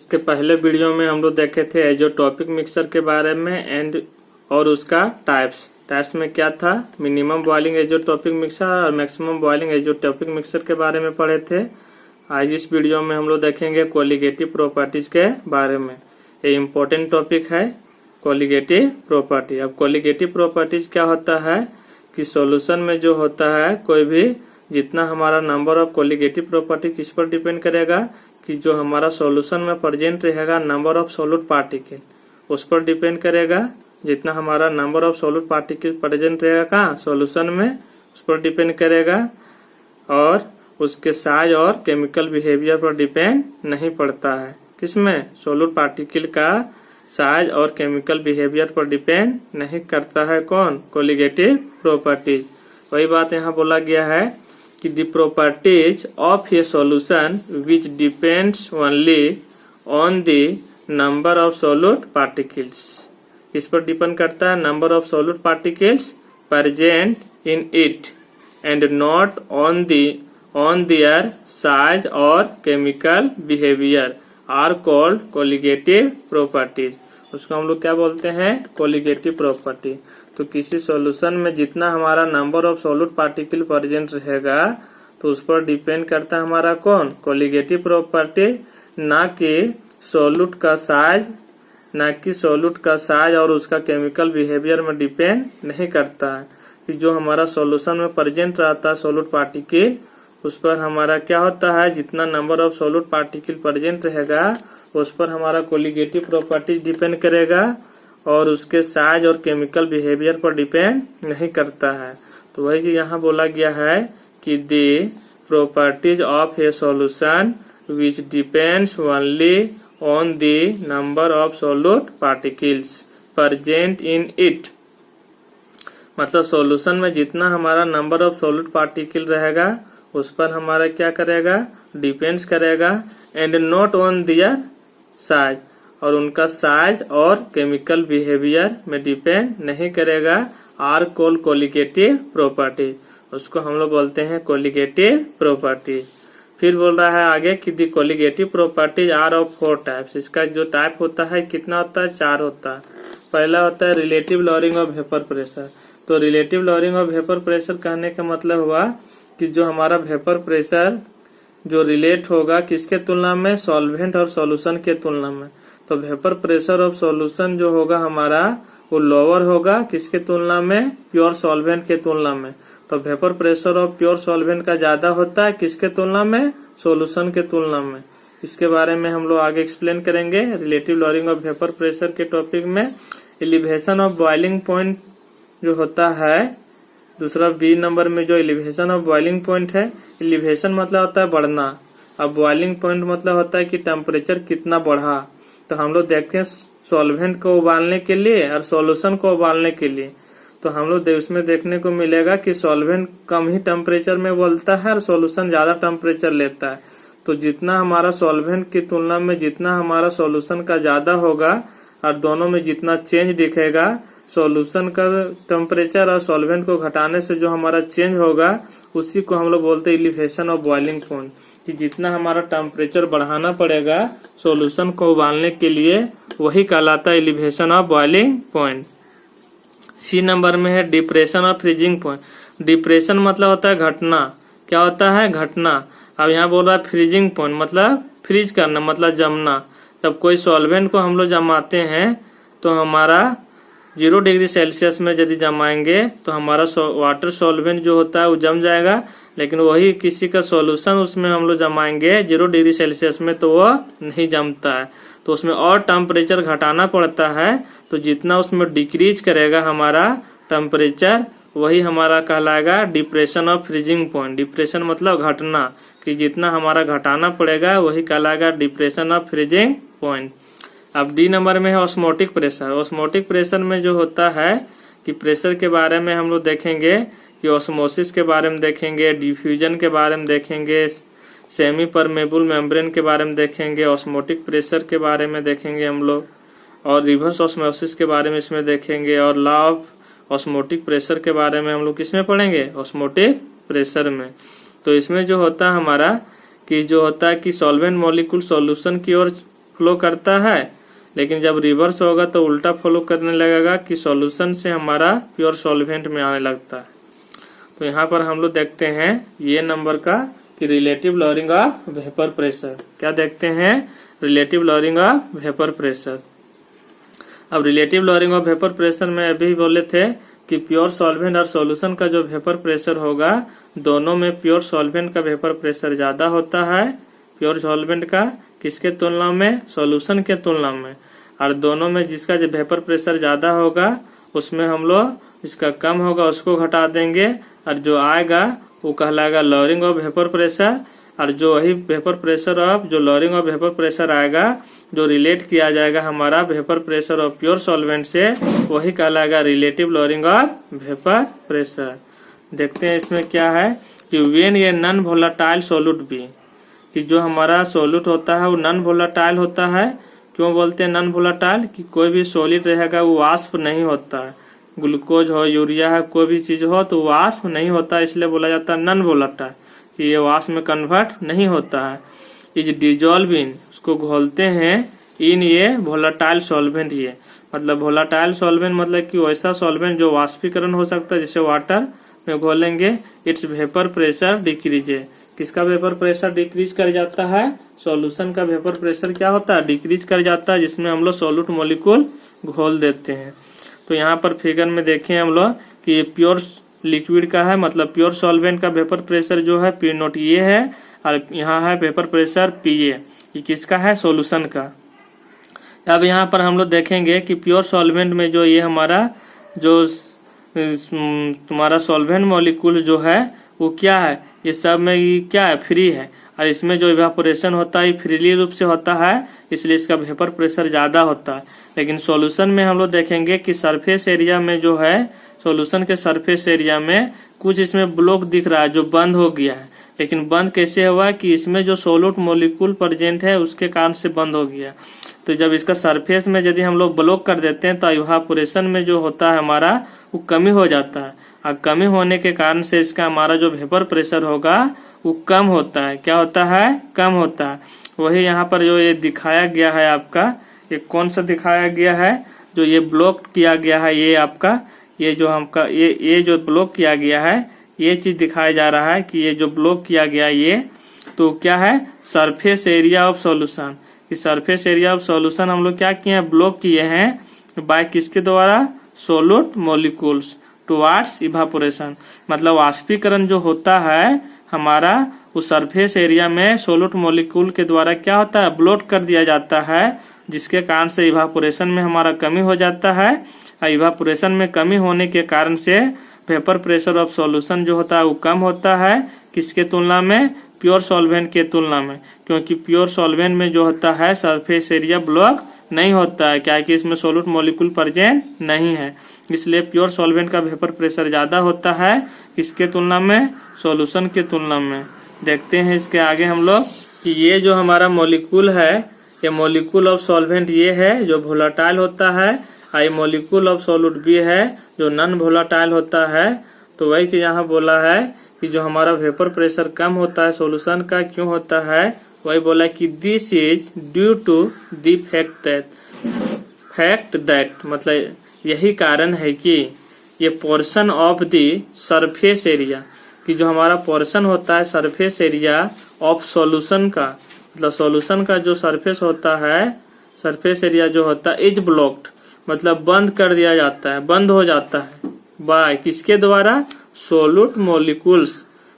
इसके पहले वीडियो में हम लोग देखे थे एजोटॉपिक मिक्सचर के बारे में और उसका टाइप्स में क्या था, मिनिमम बॉइलिंग एजोटॉपिक मिक्सचर और मैक्सिमम बॉइलिंग एजोटॉपिक मिक्सचर के बारे में पढ़े थे। आज इस वीडियो में हम लोग देखेंगे कोलिगेटिव प्रॉपर्टीज के बारे में। ये इम्पोर्टेंट टॉपिक है कोलिगेटिव प्रॉपर्टी। अब कोलिगेटिव प्रॉपर्टीज क्या होता है कि सॉल्यूशन में जो होता है कोई भी जितना हमारा नंबर ऑफ कोलिगेटिव प्रॉपर्टी किस पर डिपेंड करेगा कि जो हमारा सॉल्यूशन में प्रेजेंट रहेगा नंबर ऑफ सॉल्यूट पार्टिकल उस पर डिपेंड करेगा। जितना हमारा number of solute particle present रहेगा कहाँ सॉल्यूशन में उस पर डिपेंड करेगा, और उसके साइज और केमिकल बिहेवियर पर डिपेंड नहीं पड़ता है। किसमें? सॉल्यूट पार्टिकल का साइज और केमिकल बिहेवियर पर डिपेंड नहीं करता है। कौन? Colligative properties. वही बात यहाँ बोला गया है कि the properties of a solution which depends only on the number of solute particles. इस पर डिपेंड करता है number of solute particles present in it and not on their size और chemical behaviour are called colligative properties. उसको हम लोग क्या बोलते हैं? Colligative property. तो किसी सॉल्यूशन में जितना हमारा number of solute particle present रहेगा तो उस पर डिपेंड करता है हमारा कौन? कोलिगेटिव प्रॉपर्टी, ना कि सॉल्यूट का साइज और उसका केमिकल बिहेवियर में डिपेंड नहीं करता है। कि जो हमारा सॉल्यूशन में प्रेजेंट रहता है सॉल्यूट पार्टिकल उस पर हमारा क्या होता है, जितना number of solute particle present रहेगा उस पर हमारा कोलिगेटिव प्रॉपर्टी डिपेंड करेगा और उसके साइज और केमिकल बिहेवियर पर डिपेंड नहीं करता है। तो वही चीज यहाँ बोला गया है कि the properties of a solution which depends only on the number of solute particles present in it. मतलब सॉल्यूशन में जितना हमारा नंबर ऑफ सॉल्यूट पार्टिकल रहेगा उस पर हमारा क्या करेगा? डिपेंड्स करेगा, and not on their size, और उनका साइज और केमिकल बिहेवियर में डिपेंड नहीं करेगा। Are called colligative property. उसको हम लोग बोलते हैं कोलिगेटिव प्रॉपर्टी। फिर बोल रहा है आगे कि the colligative properties are of 4 types. इसका जो टाइप होता है कितना होता है? 4 होता है। पहला होता है relative lowering of vapour pressure. तो relative lowering of vapour pressure कहने का मतलब हुआ कि जो हमारा वेपर प्रेशर जो रिलेट होगा किसके तुलना में? सॉल्वेंट और सॉल्यूशन के तुलना में। तो वेपर प्रेशर ऑफ सॉल्यूशन जो होगा हमारा वो लोअर होगा किसके तुलना में? प्योर सॉल्वेंट के तुलना में। तो vapour pressure of pure solvent का ज्यादा होता है किसके तुलना में? सॉल्यूशन के तुलना में। इसके बारे में हम लोग आगे एक्सप्लेन करेंगे relative lowering of vapour pressure के टॉपिक में। एलिवेशन ऑफ बॉइलिंग पॉइंट जो होता है, दूसरा बी नंबर में जो एलिवेशन ऑफ बॉइलिंग पॉइंट है, एलिवेशन मतलब होता है बढ़ना, अब बॉइलिंग पॉइंट मतलब होता है कि टेम्परेचर कितना बढ़ा। तो हम लोग देखते हैं सॉल्वेंट को उबालने के लिए और सॉल्यूशन को उबालने के लिए, तो हम लोग उसमें देखने को मिलेगा कि सॉल्वेंट कम ही टेम्परेचर में उबलता है और सॉल्यूशन ज्यादा टेम्परेचर लेता है। तो जितना हमारा सॉल्वेंट की तुलना में जितना हमारा सॉल्यूशन का ज्यादा होगा और दोनों में जितना चेंज दिखेगा, सॉल्यूशन का टेम्परेचर और सॉल्वेंट को घटाने से जो हमारा चेंज होगा उसी को हम लोग बोलते हैं एलिवेशन ऑफ बॉइलिंग पॉइंट। कि जितना हमारा टेम्परेचर बढ़ाना पड़ेगा सॉल्यूशन को उबालने के लिए वही कहलाता है elevation of boiling point. C number में है depression of freezing point. Depression मतलब होता है घटना। क्या होता है? घटना। अब यहाँ बोल रहा है फ्रीजिंग पॉइंट मतलब फ्रीज करना, मतलब जमना। जब कोई सॉल्वेंट को हम लोग जमाते हैं तो हमारा 0 डिग्री सेल्सियस में यदि जमाएंगे तो हमारा वाटर सॉल्वेंट जो होता है वो जम जाएगा, लेकिन वही किसी का सॉल्यूशन उसमें हम लोग जमाएंगे 0 डिग्री सेल्सियस में तो वो नहीं जमता है। तो उसमें और टेम्परेचर घटाना पड़ता है। तो जितना उसमें डिक्रीज करेगा हमारा टेम्परेचर वही हमारा कहलाएगा depression of freezing point. Depression मतलब घटना, कि जितना हमारा घटाना पड़ेगा वही कहलाएगा डिप्रेशन ऑफ फ्रीजिंग पॉइंट। अब डी नंबर में है ऑस्मोटिक प्रेशर। ऑस्मोटिक प्रेशर में जो होता है कि प्रेशर के बारे में हम लोग देखेंगे कि ऑस्मोसिस के बारे में देखेंगे, डिफ्यूजन के बारे में देखेंगे, सेमी परमेबल मेम्ब्रेन के बारे में देखेंगे, ऑस्मोटिक प्रेशर के बारे में देखेंगे हम लोग, और रिवर्स ऑस्मोसिस के बारे में इसमें देखेंगे, और लॉ ऑफ ऑस्मोटिक प्रेशर के बारे में हम लोग किसमें पढ़ेंगे? ऑस्मोटिक प्रेशर में। तो इसमें जो होता है हमारा कि जो होता है कि सॉल्वेंट मॉलिक्यूल सॉल्यूशन की ओर फ्लो करता है, लेकिन जब रिवर्स होगा तो उल्टा फ्लो करने लगेगा कि सॉल्यूशन से हमारा प्योर सॉल्वेंट में आने लगता है। तो यहाँ पर हम लोग देखते हैं ये नंबर का कि relative lowering of vapour pressure. क्या देखते हैं? Relative lowering of vapour pressure. अब relative lowering of vapour pressure में अभी बोले थे कि प्योर सॉल्वेंट और सॉल्यूशन का जो वेपर प्रेशर होगा, दोनों में प्योर सॉल्वेंट का वेपर प्रेशर ज्यादा होता है प्योर सॉल्वेंट का, किसके तुलना में? सॉल्यूशन के तुलना में। और दोनों में जिसका जो वेपर प्रेशर ज्यादा होगा उसमें हम लोग जिसका कम होगा उसको घटा देंगे, और जो आएगा वो कहलाएगा लॉरिंग ऑफ वेपर प्रेशर। और जो वही वेपर प्रेशर ऑफ जो लॉरिंग ऑफ वेपर प्रेशर आएगा, जो रिलेट किया जाएगा हमारा vapour pressure of pure solvent से, वही कहलाएगा relative lowering of vapour pressure. देखते हैं इसमें क्या है कि व्हेन ये नॉन वोलेटाइल सोल्यूट बी, कि जो हमारा सोल्यूट होता है वो नॉन वोलेटाइल होता है। क्यों बोलते हैं नॉन वोलेटाइल? कि कोई भी सॉलिड रहेगा वो वाष्प नहीं होता है। ग्लूकोज हो, यूरिया है, कोई भी चीज हो तो वाष्प नहीं होता, इसलिए बोला जाता है नॉन वोलेटाइल, कि ये वाष्प में कन्वर्ट नहीं होता है। इज डिजोल्व इन, उसको घोलते हैं इन ये वोलेटाइल सॉल्वेंट। ये मतलब वोलेटाइल सॉल्वेंट मतलब कि वैसा सॉल्वेंट जो वाष्पीकरण हो सकता है, जैसे वाटर में घोलेंगे। इट्स वेपर प्रेशर डिक्रीज, किसका वेपर प्रेशर डिक्रीज कर जाता है? सॉल्यूशन का वेपर प्रेशर क्या होता है? डिक्रीज कर जाता है, जिसमें हम लोग सॉल्यूट मॉलिक्यूल घोल देते हैं। तो यहाँ पर फिगर में देखें हम लोग कि ये प्योर लिक्विड का है, मतलब प्योर सॉल्वेंट का वेपर प्रेशर जो है पी नोट ये है, और यहाँ है वेपर प्रेशर पी ए, ये किसका है? सॉल्यूशन का। अब यहाँ पर हम लोग देखेंगे कि प्योर सॉल्वेंट में जो ये हमारा जो तुम्हारा सॉल्वेंट मॉलिक्यूल जो है वो क्या है? ये सब में ये क्या है? फ्री है, और इसमें जो इवेपोरेशन होता है फ्रीली रूप से होता है, इसलिए इसका वेपर प्रेशर ज्यादा होता है। लेकिन सॉल्यूशन में हम लोग देखेंगे कि सरफेस एरिया में जो है, सॉल्यूशन के सरफेस एरिया में कुछ इसमें ब्लॉक दिख रहा है जो बंद हो गया है। लेकिन बंद कैसे हुआ? कि इसमें जो सोल्यूट मॉलिक्यूल प्रेजेंट है उसके कारण से बंद हो गया। तो जब इसका सरफेस में यदि हम लोग ब्लॉक कर देते हैं तो इवेपोरेशन में जो होता है हमारा वो कमी हो जाता है, और कमी होने के कारण से इसका हमारा जो वेपर प्रेशर होगा वो कम होता है। क्या होता है? कम होता है। वही यहाँ पर जो ये दिखाया गया है आपका, ये कौन सा दिखाया गया है? जो ये ब्लॉक किया गया है, ये आपका ये जो हमका ये जो ब्लॉक किया गया है, ये चीज दिखाया जा रहा है कि ये जो ब्लॉक किया गया ये तो क्या है? Surface area of solution. इस सरफेस एरिया ऑफ सॉल्यूशन हम लोग क्या किए हैं? ब्लॉक किए हैं बाय किसके द्वारा? Solute molecules towards evaporation. मतलब वाष्पीकरण जो होता है हमारा उस सरफेस एरिया में सोल्यूट मॉलिक्यूल के द्वारा क्या होता है? ब्लॉक कर दिया जाता है, जिसके कारण से इवापोरेशन में हमारा कमी हो जाता है। और इवापोरेशन में कमी होने के कारण से वेपर प्रेशर ऑफ सॉल्यूशन जो होता है वो कम होता है, किसके तुलना में? प्योर सॉल्वेंट के तुलना में। क्योंकि प्योर सॉल्वेंट में जो होता है सरफेस एरिया ब्लॉक नहीं होता है, क्या कि इसमें सोल्यूट मॉलिक्यूल प्रेजेंट नहीं है, इसलिए प्योर सॉल्वेंट का वेपर प्रेशर ज्यादा होता है किसके तुलना में? सॉल्यूशन के तुलना में। देखते हैं इसके आगे हम लोग कि ये जो हमारा मॉलिक्यूल है, ये मॉलिक्यूल ऑफ सॉल्वेंट ये है जो वोलेटाइल होता है, और ये मॉलिक्यूल ऑफ सॉल्यूट बी है जो नॉन वोलेटाइल होता है। तो वही चीज यहाँ बोला है कि जो हमारा वेपर प्रेशर कम होता है सॉल्यूशन का, क्यों होता है? वही बोला कि this is due to the fact that, मतलब यही कारण है कि ये portion of the surface area, कि जो हमारा पोर्शन होता है सरफेस एरिया ऑफ सॉल्यूशन का, मतलब सॉल्यूशन का जो सरफेस होता है, सरफेस एरिया जो होता है इज ब्लॉक्ड, मतलब बंद कर दिया जाता है, बंद हो जाता है बाय किसके द्वारा? सोल्यूट मॉलिक्यूल्स,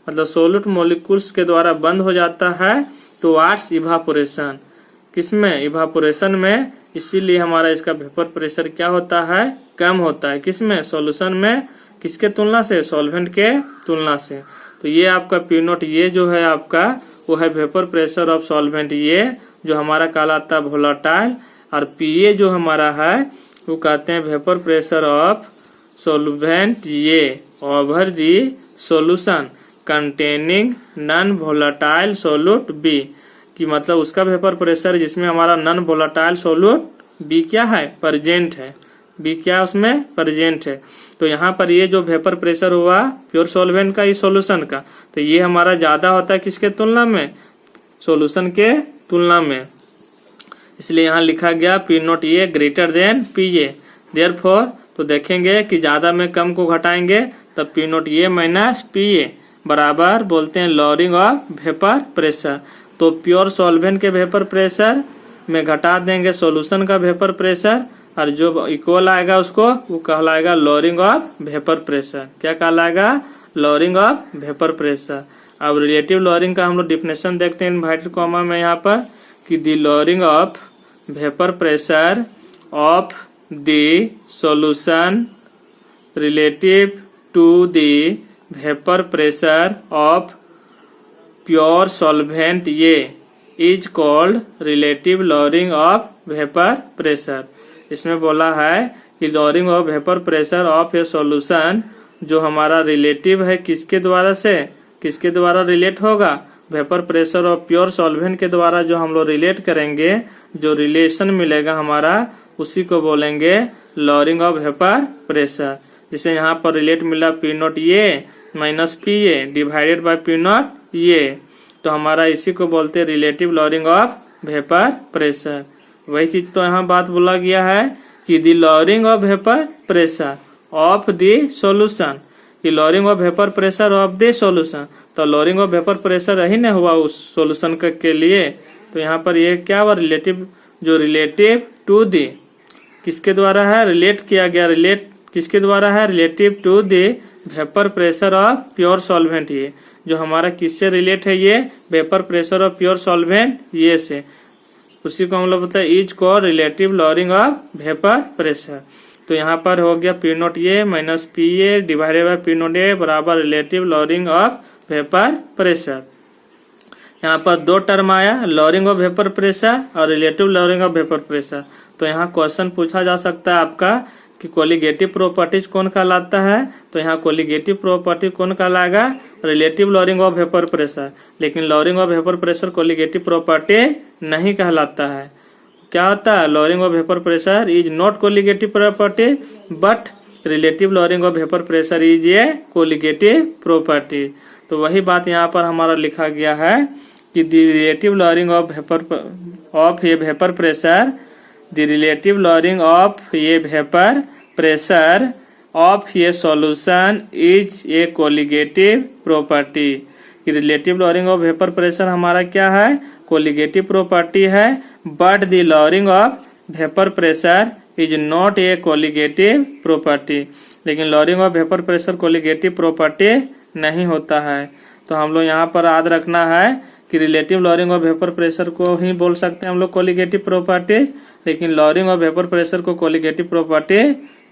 मतलब सोल्यूट मॉलिक्यूल्स के द्वारा बंद हो जाता है टुवार्ड्स इवापोरेशन। किसमें? इवापोरेशन में। इसीलिए हमारा इसका वेपर प्रेशर क्या होता है? कम होता है। किसमें? सॉल्यूशन में। किसके तुलना से? सॉल्वेंट के तुलना से। तो ये आपका पी नोट ये जो है आपका वो है वेपर प्रेशर ऑफ सॉल्वेंट, ये जो हमारा कहलाता है वोलेटाइल, और पीए जो हमारा है वो कहते हैं वेपर प्रेशर ऑफ सॉल्वेंट ये over the solution containing non volatile solute B, कि मतलब उसका वेपर प्रेशर जिसमें हमारा नॉन वोलेटाइल सोल्यूट बी क्या है? प्रेजेंट है। बी क्या उसमें? प्रेजेंट है। तो यहाँ पर ये जो वेपर प्रेशर हुआ प्योर सॉल्वेंट का, इस सॉल्यूशन का, तो ये हमारा ज्यादा होता है किसके तुलना में? सॉल्यूशन के तुलना में। इसलिए यहाँ लिखा गया P naught A greater than P A. Therefore तो देखेंगे कि ज्यादा में कम को घटाएंगे तब P naught A minus P ए बराबर बोलते हैं लॉरिंग ऑफ वेपर प्रेशर। तो प्योर सॉल्वेंट के वेपर प्रेशर में घटा देंगे सॉल्यूशन का वेपर प्रेशर और जो इक्वल आएगा उसको वो कहलाएगा लॉरिंग ऑफ वेपर प्रेशर। क्या कहलाएगा? Lowering of vapour pressure. अब रिलेटिव लॉरिंग का हम लोग डिफिनेशन देखते हैं इनवर्टेड कॉमा में यहाँ पर कि the lowering of vapour pressure of the solution relative to the vapour pressure of pure solvent ये is called relative lowering of vapour pressure. इसमें बोला है कि lowering of vapour pressure of a solution जो हमारा रिलेटिव है किसके द्वारा रिलेट होगा? Vapour pressure of pure solvent के द्वारा जो हम लोग रिलेट करेंगे, जो रिलेशन मिलेगा हमारा उसी को बोलेंगे लॉरिंग ऑफ वेपर प्रेशर। जिसे यहाँ पर रिलेट मिला P naught A minus P A divided by P naught A, तो हमारा इसी को बोलते हैं relative lowering of vapour pressure. वही चीज तो यहाँ बात बोला गया है कि the lowering of vapour pressure of the solution, कि lowering of vapour pressure of the solution, तो लॉरिंग ऑफ वेपर प्रेशर ही न हुआ उस सॉल्यूशन के लिए। तो यहाँ पर ये क्या हुआ? रिलेटिव, जो रिलेटिव टू द किसके द्वारा है रिलेट किया गया, रिलेट किसके द्वारा है? Relative to the vapour pressure of pure solvent. ये जो हमारा किससे रिलेट है? ये vapour pressure of pure solvent ये से, उसी को हम लोग बताए इज को relative lowering of vapour pressure. तो यहाँ पर हो गया P naught A minus P A divided by P naught A बराबर relative lowering of vapour pressure. यहाँ पर दो टर्म आया, लॉरिंग ऑफ वेपर प्रेशर और relative lowering of vapour pressure. तो यहाँ क्वेश्चन पूछा जा सकता है आपका कि कोलिगेटिव प्रॉपर्टीज कौन कहलाता है? तो यहाँ कोलिगेटिव प्रॉपर्टी कौन कहलाएगा? Relative lowering of vapour pressure. लेकिन lowering of vapour pressure colligative property नहीं कहलाता है। क्या होता है? Lowering of vapour pressure is not colligative property but relative lowering of vapour pressure is a colligative property. तो वही बात यहाँ पर हमारा लिखा गया है कि the relative lowering of a vapour pressure, the relative lowering of a vapour pressure of a solution is a colligative property. कि relative lowering of vapour pressure हमारा क्या है? कोलिगेटिव प्रॉपर्टी है, but the lowering of vapour pressure is not a colligative property. लेकिन lowering of vapour pressure colligative property नहीं होता है। तो हम लोग यहाँ पर याद रखना है कि relative lowering of vapour pressure को ही बोल सकते हैं हम लोग कोलिगेटिव प्रॉपर्टी, लेकिन लॉरिंग ऑफ वेपर प्रेशर को कोलिगेटिव प्रॉपर्टी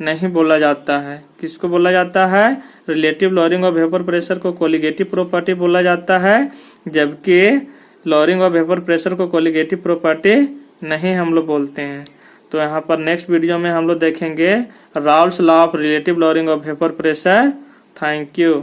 नहीं बोला जाता है। किसको बोला जाता है? Relative lowering of vapour pressure को कोलिगेटिव प्रॉपर्टी बोला जाता है, जबकि लॉरिंग ऑफ वेपर प्रेशर को कोलिगेटिव प्रॉपर्टी नहीं हम लोग बोलते हैं। तो यहाँ पर नेक्स्ट वीडियो में हम लोग देखेंगे Raoult's law of relative lowering of vapour pressure. Thank you.